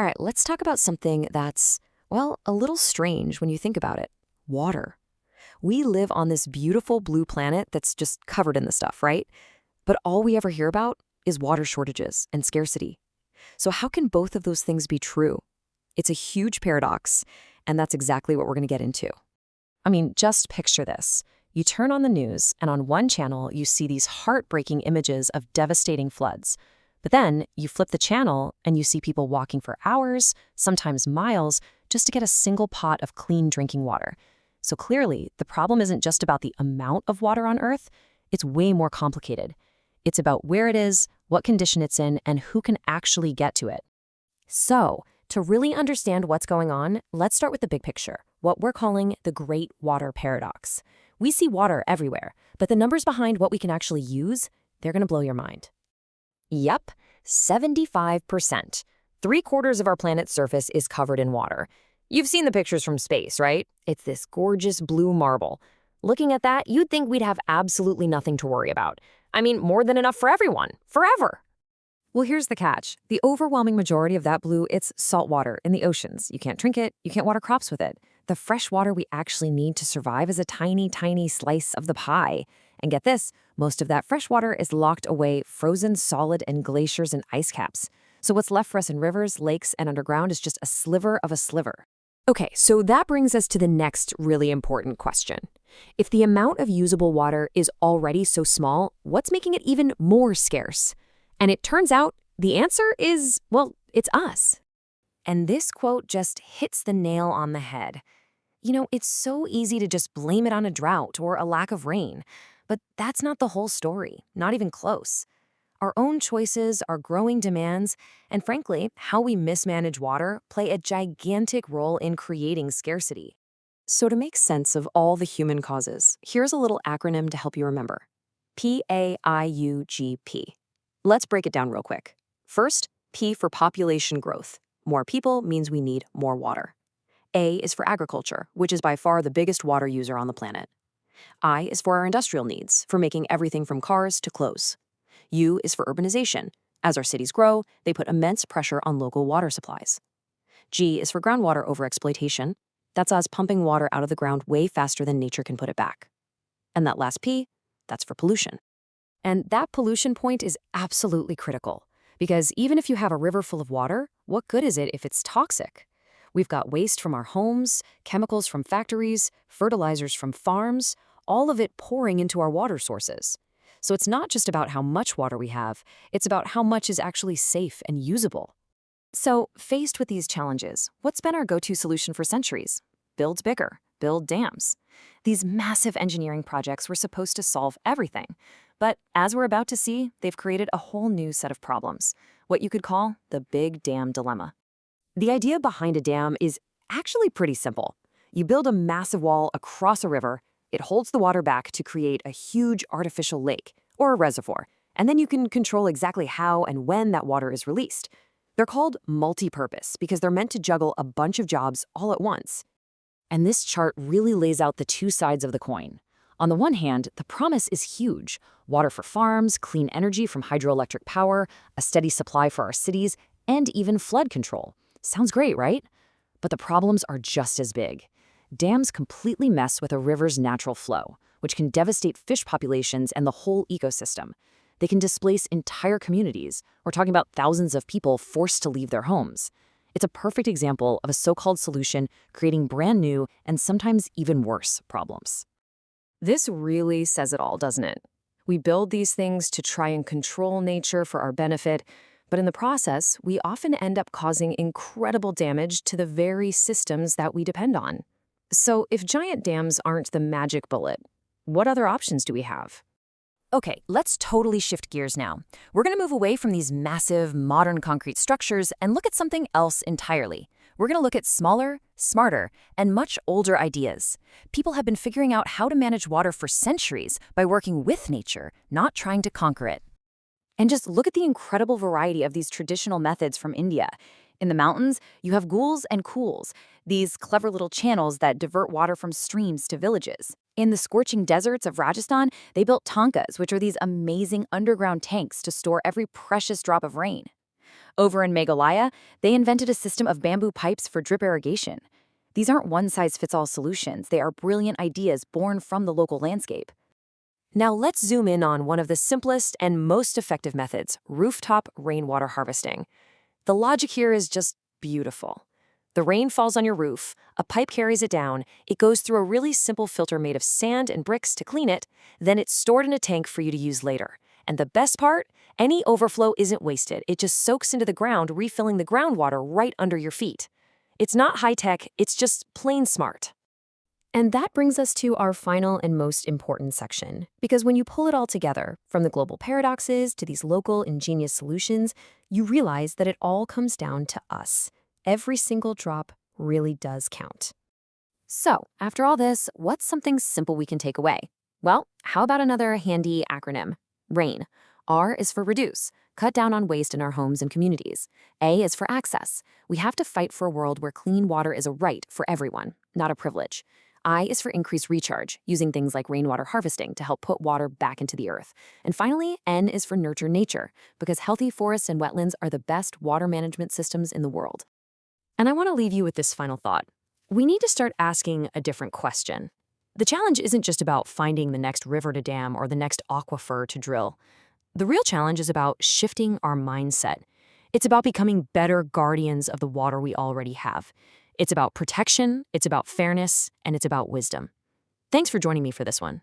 All right, let's talk about something that's, well, a little strange when you think about it. Water. We live on this beautiful blue planet that's just covered in the stuff, right? But all we ever hear about is water shortages and scarcity. So how can both of those things be true? It's a huge paradox, and that's exactly what we're going to get into. I mean, just picture this. You turn on the news, and on one channel, you see these heartbreaking images of devastating floods. But then you flip the channel, and you see people walking for hours, sometimes miles, just to get a single pot of clean drinking water. So clearly, the problem isn't just about the amount of water on Earth. It's way more complicated. It's about where it is, what condition it's in, and who can actually get to it. So, to really understand what's going on, let's start with the big picture, what we're calling the Great Water Paradox. We see water everywhere, but the numbers behind what we can actually use, they're going to blow your mind. Yep, 75%. 3/4 of our planet's surface is covered in water. You've seen the pictures from space, right? It's this gorgeous blue marble. Looking at that, you'd think we'd have absolutely nothing to worry about. I mean, more than enough for everyone, forever. Well, here's the catch. The overwhelming majority of that blue, it's salt water in the oceans. You can't drink it, you can't water crops with it. The fresh water we actually need to survive is a tiny, tiny slice of the pie. And get this, most of that fresh water is locked away, frozen solid in glaciers and ice caps. So what's left for us in rivers, lakes, and underground is just a sliver of a sliver. Okay, so that brings us to the next really important question. If the amount of usable water is already so small, what's making it even more scarce? And it turns out the answer is, well, it's us. And this quote just hits the nail on the head. You know, it's so easy to just blame it on a drought or a lack of rain, but that's not the whole story, not even close. Our own choices, our growing demands, and frankly, how we mismanage water play a gigantic role in creating scarcity. So to make sense of all the human causes, here's a little acronym to help you remember. PAIUGP. Let's break it down real quick. First, P for population growth. More people means we need more water. A is for agriculture, which is by far the biggest water user on the planet. I is for our industrial needs, for making everything from cars to clothes. U is for urbanization. As our cities grow, they put immense pressure on local water supplies. G is for groundwater overexploitation. That's us pumping water out of the ground way faster than nature can put it back. And that last P, that's for pollution. And that pollution point is absolutely critical, because even if you have a river full of water, what good is it if it's toxic? We've got waste from our homes, chemicals from factories, fertilizers from farms, all of it pouring into our water sources. So it's not just about how much water we have, it's about how much is actually safe and usable. So, faced with these challenges, what's been our go-to solution for centuries? Build bigger, build dams. These massive engineering projects were supposed to solve everything. But as we're about to see, they've created a whole new set of problems, what you could call the big dam dilemma. The idea behind a dam is actually pretty simple. You build a massive wall across a river, it holds the water back to create a huge artificial lake or a reservoir, and then you can control exactly how and when that water is released. They're called multi-purpose because they're meant to juggle a bunch of jobs all at once. And this chart really lays out the two sides of the coin. On the one hand, the promise is huge. Water for farms, clean energy from hydroelectric power, a steady supply for our cities, and even flood control. Sounds great, right? But the problems are just as big. Dams completely mess with a river's natural flow, which can devastate fish populations and the whole ecosystem. They can displace entire communities. We're talking about thousands of people forced to leave their homes. It's a perfect example of a so-called solution creating brand new and sometimes even worse problems. This really says it all, doesn't it? We build these things to try and control nature for our benefit, but in the process, we often end up causing incredible damage to the very systems that we depend on. So if giant dams aren't the magic bullet, what other options do we have? Okay, let's totally shift gears now. We're going to move away from these massive, modern concrete structures and look at something else entirely. We're going to look at smaller, smarter, and much older ideas. People have been figuring out how to manage water for centuries by working with nature, not trying to conquer it. And just look at the incredible variety of these traditional methods from India. In the mountains, you have ghouls and khools, these clever little channels that divert water from streams to villages. In the scorching deserts of Rajasthan, they built tankas, which are these amazing underground tanks to store every precious drop of rain. Over in Meghalaya, they invented a system of bamboo pipes for drip irrigation. These aren't one-size-fits-all solutions. They are brilliant ideas born from the local landscape. Now let's zoom in on one of the simplest and most effective methods, rooftop rainwater harvesting. The logic here is just beautiful. The rain falls on your roof, a pipe carries it down, it goes through a really simple filter made of sand and bricks to clean it, then it's stored in a tank for you to use later. And the best part? Any overflow isn't wasted. It just soaks into the ground, refilling the groundwater right under your feet. It's not high-tech, it's just plain smart. And that brings us to our final and most important section. Because when you pull it all together, from the global paradoxes to these local ingenious solutions, you realize that it all comes down to us. Every single drop really does count. So, after all this, what's something simple we can take away? Well, how about another handy acronym? RAIN. R is for reduce. Cut down on waste in our homes and communities. A is for access. We have to fight for a world where clean water is a right for everyone, not a privilege. I is for increased recharge, using things like rainwater harvesting to help put water back into the earth. And finally, N is for nurture nature, because healthy forests and wetlands are the best water management systems in the world. And I want to leave you with this final thought. We need to start asking a different question. The challenge isn't just about finding the next river to dam or the next aquifer to drill. The real challenge is about shifting our mindset. It's about becoming better guardians of the water we already have. It's about protection, it's about fairness, and it's about wisdom. Thanks for joining me for this one.